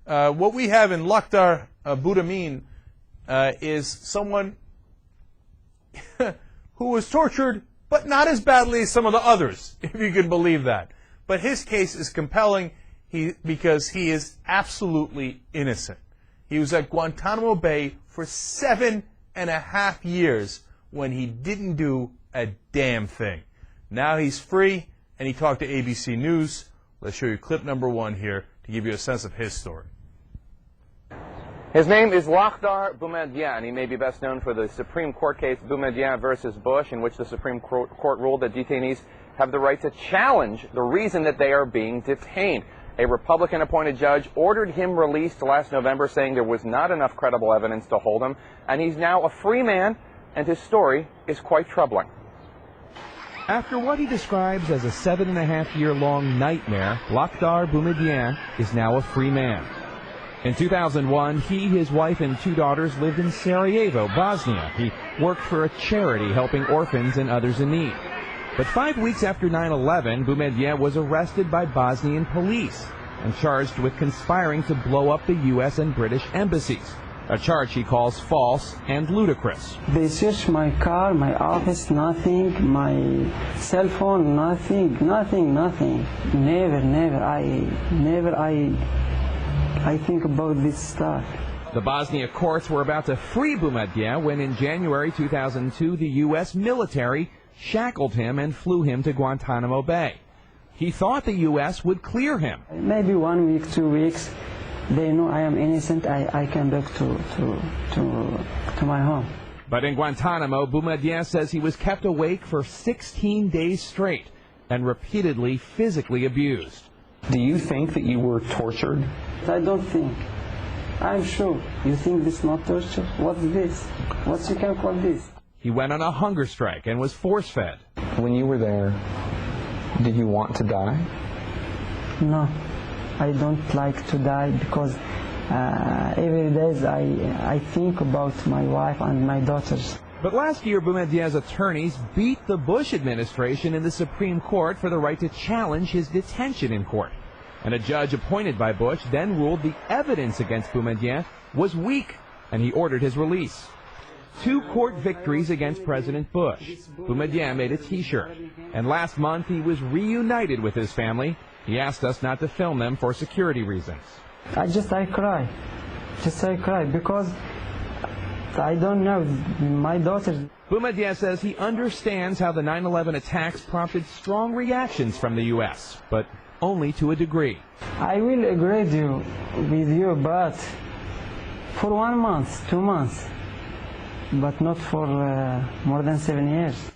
What we have in Lakhdar Boudamin is someone who was tortured, but not as badly as some of the others, if you can believe that. But his case is compelling because he is absolutely innocent. He was at Guantanamo Bay for 7.5 years when he didn't do a damn thing. Now he's free, and he talked to ABC News. Let's show you clip number 1 here to give you a sense of his story. His name is Lakhdar Boudamin. He may be best known for the Supreme Court case Boudamin versus Bush, in which the Supreme Court ruled that detainees have the right to challenge the reason that they are being detained. A Republican-appointed judge ordered him released last November, saying there was not enough credible evidence to hold him, and he's now a free man, and his story is quite troubling. After what he describes as a 7.5-year-long nightmare, Lakhdar Boudamin is now a free man. In 2001, he, his wife, and 2 daughters lived in Sarajevo, Bosnia. He worked for a charity helping orphans and others in need. But 5 weeks after 9/11, Boudamin was arrested by Bosnian police and charged with conspiring to blow up the U.S. and British embassies, a charge he calls false and ludicrous. They searched my car, my office, nothing, my cell phone, nothing. Never I think about this stuff. The Bosnia courts were about to free Boudamin when in January 2002 the U.S. military shackled him and flew him to Guantanamo Bay. He thought the U.S. would clear him. Maybe 1 week, 2 weeks, they know I am innocent, I can back to my home. But in Guantanamo, Boudamin says he was kept awake for 16 days straight and repeatedly physically abused. Do you think that you were tortured? I don't think. I'm sure. You think this is not torture? What's this? What you can call this? He went on a hunger strike and was force-fed. When you were there, did you want to die? No, I don't like to die because every day I think about my wife and my daughters. But last year, Boudamin's attorneys beat the Bush administration in the Supreme Court for the right to challenge his detention in court. And a judge appointed by Bush then ruled the evidence against Boudamin was weak, and he ordered his release. 2 court victories against President Bush. Boudamin made a T-shirt, and last month he was reunited with his family. He asked us not to film them for security reasons. I cry. I cry because I don't know, my daughters. Boudamin says he understands how the 9/11 attacks prompted strong reactions from the U.S., but only to a degree. I will agree with you, but for 1 month, 2 months, but not for more than 7 years.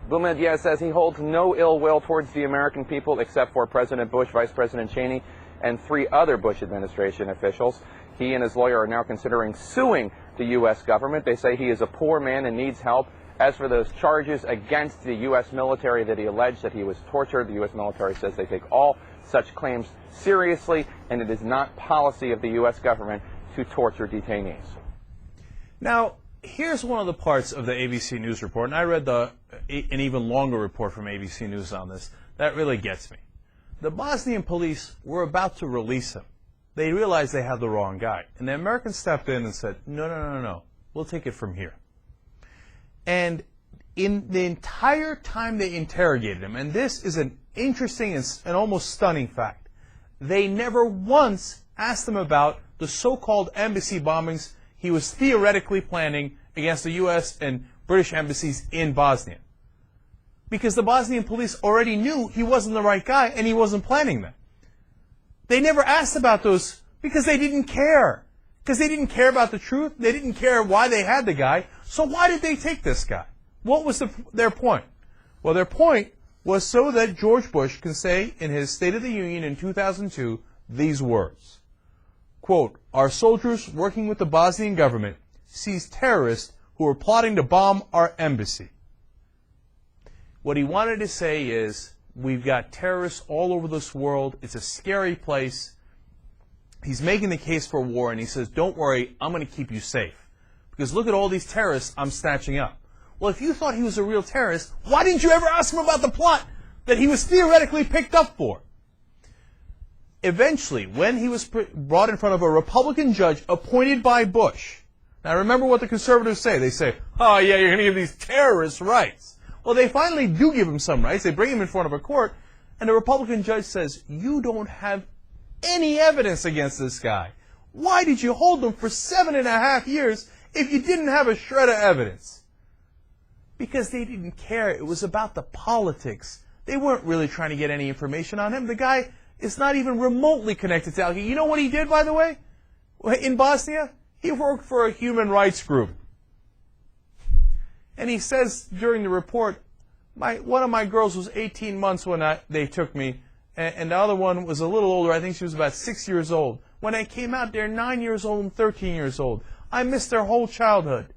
Boudamin says he holds no ill will towards the American people except for President Bush, Vice President Cheney, and 3 other Bush administration officials. He and his lawyer are now considering suing the U.S. government. They say he is a poor man and needs help. As for those charges against the U.S. military that he alleged that he was tortured, the U.S. military says they take all such claims seriously, and it is not policy of the U.S. government to torture detainees. Now, here's one of the parts of the ABC News report, and I read an even longer report from ABC News on this. That really gets me. The Bosnian police were about to release him. They realized they had the wrong guy. And the Americans stepped in and said, no, we'll take it from here. And in the entire time they interrogated him, and this is an interesting and almost stunning fact, they never once asked him about the so-called embassy bombings he was theoretically planning against the U.S. and British embassies in Bosnia. Because the Bosnian police already knew he wasn't the right guy and he wasn't planning them. They never asked about those because they didn't care. Because they didn't care about the truth. They didn't care why they had the guy. So why did they take this guy? What was their point? Well, their point was so that George Bush can say in his State of the Union in 2002 these words, quote, "Our soldiers working with the Bosnian government seized terrorists who were plotting to bomb our embassy." What he wanted to say is, we've got terrorists all over this world. It's a scary place. He's making the case for war, and he says, don't worry, I'm going to keep you safe. Because look at all these terrorists I'm snatching up. Well, if you thought he was a real terrorist, why didn't you ever ask him about the plot that he was theoretically picked up for? eventually, when he was brought in front of a Republican judge appointed by Bush, now remember what the conservatives say. They say, oh yeah, you're going to give these terrorists rights. Well, they finally do give him some rights. They bring him in front of a court, and the Republican judge says, you don't have any evidence against this guy. Why did you hold him for 7.5 years if you didn't have a shred of evidence? Because they didn't care. It was about the politics. They weren't really trying to get any information on him. The guy is not even remotely connected to Al-Qaeda. You know what he did, by the way? In Bosnia? He worked for a human rights group. And he says during the report, one of my girls was 18 months when they took me, and the other one was a little older. I think she was about 6 years old. When I came out, they're 9 years old and 13 years old. I missed their whole childhood.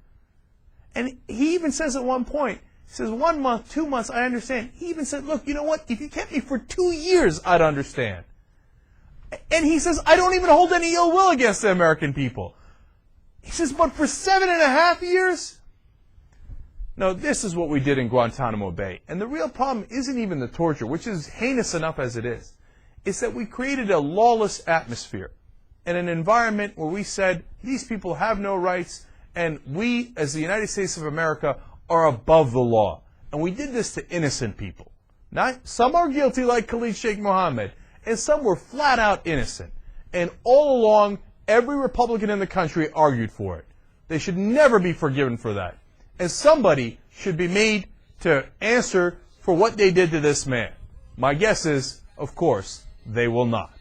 And he even says at one point, he says, 1 month, 2 months, I understand. He even said, look, you know what? If you kept me for 2 years, I'd understand. And he says, I don't even hold any ill will against the American people. He says, but for 7.5 years? No, this is what we did in Guantanamo Bay. And the real problem isn't even the torture, which is heinous enough as it is. It's that we created a lawless atmosphere and an environment where we said, these people have no rights, and we, as the United States of America, are above the law. And we did this to innocent people. Some are guilty, like Khalid Sheikh Mohammed, and some were flat out innocent. And all along, every Republican in the country argued for it. They should never be forgiven for that. And somebody should be made to answer for what they did to this man. My guess is, of course, they will not.